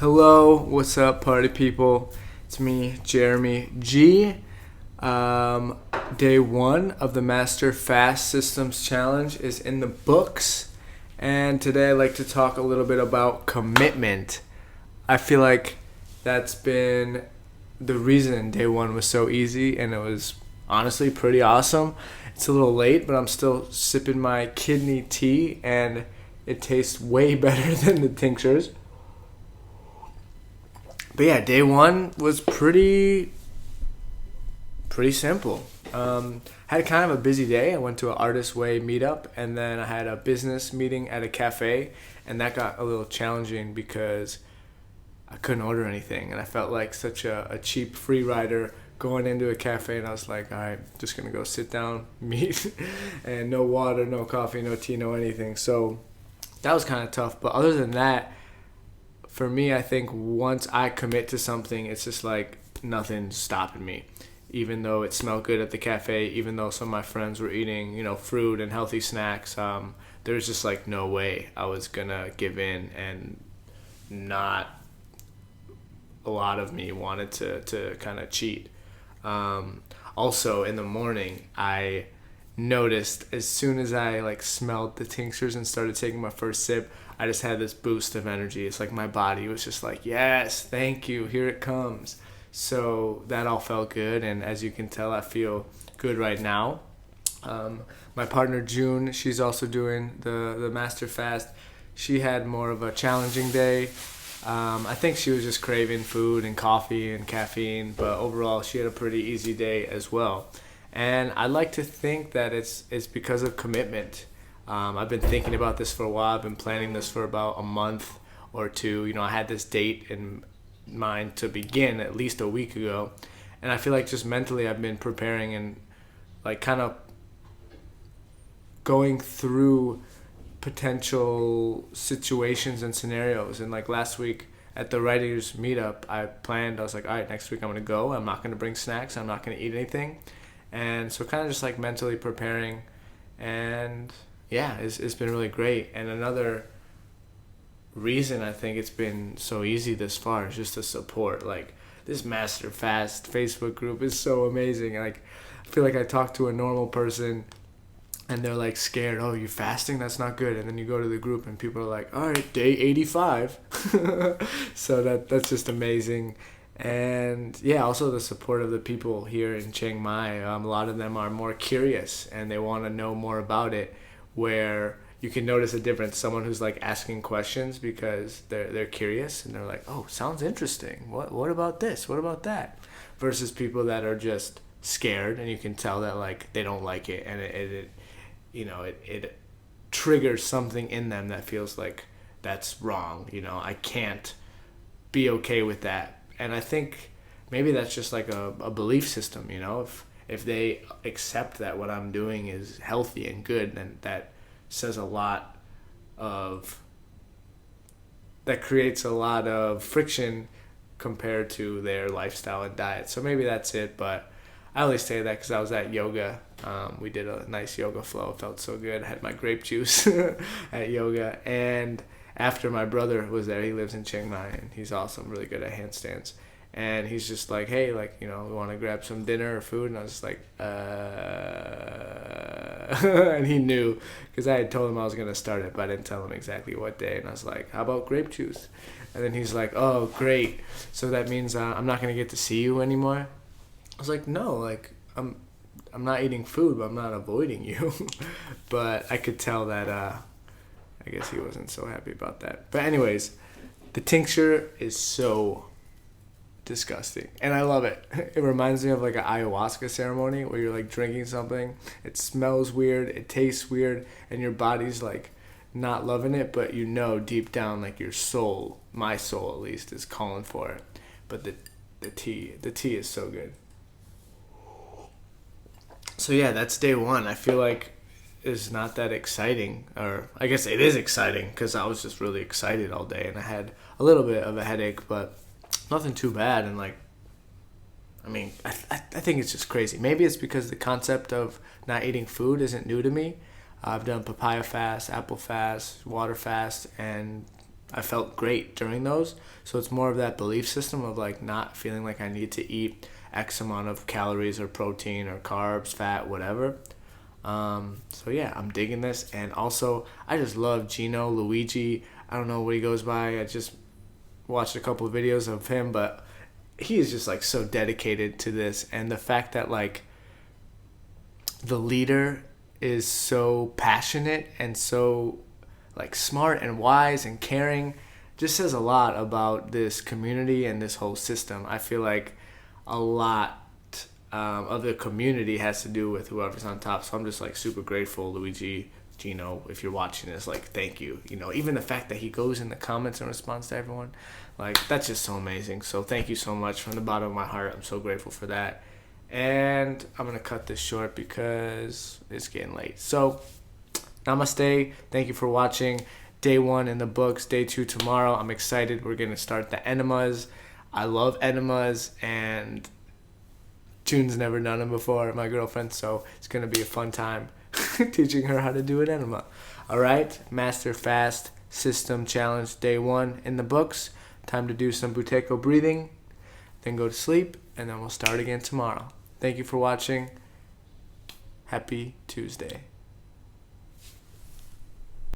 Hello, what's up, party people? It's me, Jeremy G. Day one of the Master Fast Systems Challenge is in the books, and today I'd like to talk a little bit about commitment. I feel like that's been the reason day one was so easy, and it was honestly pretty awesome. It's a little late, but I'm still sipping my kidney tea, and it tastes way better than the tinctures. But yeah, day one was pretty simple. Had kind of a busy day. I went to an Artist Way meetup, and then I had a business meeting at a cafe, and that got a little challenging because I couldn't order anything, and I felt like such a cheap free rider going into a cafe, and I was like, all right, just gonna go sit down, meet, and no water, no coffee, no tea, no anything. So that was kind of tough. But other than that, for me, I think once I commit to something, it's just like nothing's stopping me. Even though it smelled good at the cafe, even though some of my friends were eating, fruit and healthy snacks, there's just like no way I was gonna give in, and not a lot of me wanted to kind of cheat. Also, in the morning, I noticed as soon as I like smelled the tinctures and started taking my first sip, I just had this boost of energy. It's like my body was just like, yes, thank you, here it comes. So that all felt good, and as you can tell, I feel good right now. My partner June, she's also doing the Master Fast. She had more of a challenging day. I think she was just craving food and coffee and caffeine, but overall she had a pretty easy day as well. And I like to think that it's because of commitment. I've been thinking about this for a while. I've been planning this for about a month or two. I had this date in mind to begin at least a week ago, and I feel like just mentally I've been preparing and like kind of going through potential situations and scenarios. And like last week at the writers meetup, I was like, all right, next week I'm gonna go. I'm not gonna bring snacks. I'm not gonna eat anything. And so kind of just like mentally preparing, and yeah, it's been really great. And another reason I think it's been so easy this far is just the support. Like this Master Fast Facebook group is so amazing. Like I feel like I talk to a normal person and they're like scared, oh, you're fasting, that's not good. And then you go to the group and people are like, all right, day 85. So that's just amazing. And yeah, also the support of the people here in Chiang Mai. A lot of them are more curious and they want to know more about it, where you can notice a difference. Someone who's like asking questions because they're curious and they're like, oh, sounds interesting. What about this? What about that? Versus people that are just scared, and you can tell that like they don't like it, and it triggers something in them that feels like that's wrong. I can't be okay with that. And I think maybe that's just like a belief system. If they accept that what I'm doing is healthy and good, then that creates a lot of friction compared to their lifestyle and diet. So maybe that's it. But I only say that because I was at yoga. We did a nice yoga flow. It felt so good. I had my grape juice at yoga. And after, my brother was there. He lives in Chiang Mai, and he's awesome, really good at handstands. And he's just like, hey, we want to grab some dinner or food. And I was just like, and he knew because I had told him I was going to start it, but I didn't tell him exactly what day. And I was like, how about grape juice? And then he's like, oh, great. So that means I'm not going to get to see you anymore? I was like, no, I'm not eating food, but I'm not avoiding you. But I could tell that I guess he wasn't so happy about that. But anyways, the tincture is so disgusting, and I love it. It reminds me of like an ayahuasca ceremony where you're like drinking something. It smells weird, it tastes weird, and your body's like not loving it, but deep down, like your soul, my soul at least, is calling for it. But the tea is so good. So yeah, that's day one. I feel like it's not that exciting, or I guess it is exciting because I was just really excited all day, and I had a little bit of a headache, but nothing too bad. And I think it's just crazy. Maybe it's because the concept of not eating food isn't new to me. I've done papaya fast, apple fast, water fast, and I felt great during those. So it's more of that belief system of like not feeling like I need to eat X amount of calories or protein or carbs, fat, whatever. So yeah, I'm digging this. And also, I just love Gino Luigi. I don't know what he goes by. I just watched a couple of videos of him, but he is just like so dedicated to this. And the fact that like the leader is so passionate and so like smart and wise and caring just says a lot about this community and this whole system. I feel like a lot of the community has to do with whoever's on top. So I'm just like super grateful, Luigi, Gino, if you're watching this, like thank you. You know, even the fact that he goes in the comments and responds to everyone, like that's just so amazing. So thank you so much from the bottom of my heart. I'm so grateful for that. And I'm gonna cut this short because it's getting late. So namaste. Thank you for watching. Day 1 in the books. Day 2 tomorrow. I'm excited. We're going to start the enemas. I love enemas, and June's never done them before, my girlfriend, so it's going to be a fun time teaching her how to do an enema. All right. Master Fast System Challenge Day 1 in the books. Time to do some Buteyko breathing, then go to sleep, and then we'll start again tomorrow. Thank you for watching. Happy Tuesday.